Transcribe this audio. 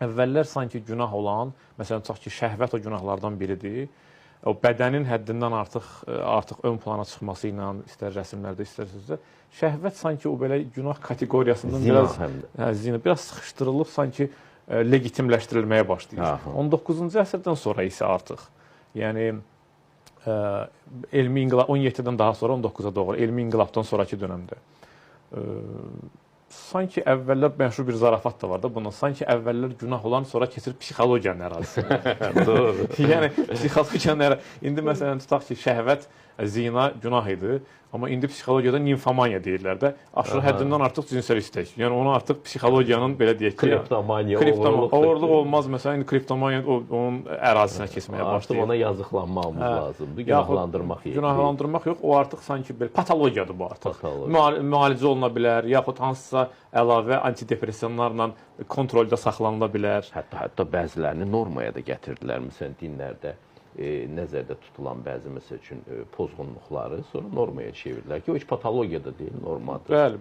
əvvəllər sanki günah olan, məsələn, tutaq ki, şəhvət o günahlardan biridir. O bədənin həddindən artıq ön plana çıxması ilə, istər rəsmlərdə, istər sözdə, şəhvət sanki o belə günah kateqoriyasından biraz sıxışdırılıb, sanki legitimləşdirilməyə başlayır. 19-cu əsrdən sonra isə artıq, yəni elmi inqilab, 17-dən daha sonra 19-a doğru, elmi inqilabdan sonraki dönəmdə sanki əvvəllər məşhur bir zarafat da var da bundan. Sanki əvvəllər günah olan, sonra keçir psixologiyanın ərazisinə. Doğru. Yəni psixologiyanın ərazisi. İndi məsələn tutaq ki, şəhvət, zina günah idi. Amma indi psixologiyada nimfomaniya deyirlər də. Aşırı həddindən artıq cinsel istək. Yəni onu artıq psixologiyanın belə deyək ki, kriptomaniya, oğurluq olmaz. Məsələn, indi kriptomaniya onun ərazisinə keçməyə başlayır. Artıq ona yazıqlanmamız lazımdır. Günahlandırmaq yox. Günahlandırmaq yox. O artıq sanki belə patologiyadır bu artıq. Müalicə oluna bilər, yaxud hansısa əlavə antidepressionlarla kontroldə saxlanıla bilər. Hətta bəzilərini normaya da gətirdilər. Məsələn, dinlərdə nəzərdə tutulan bəzi məsəl üçün pozğunluqları sonra normaya çevirirlər ki, o heç patologiya da deyil, normadır. Bəli.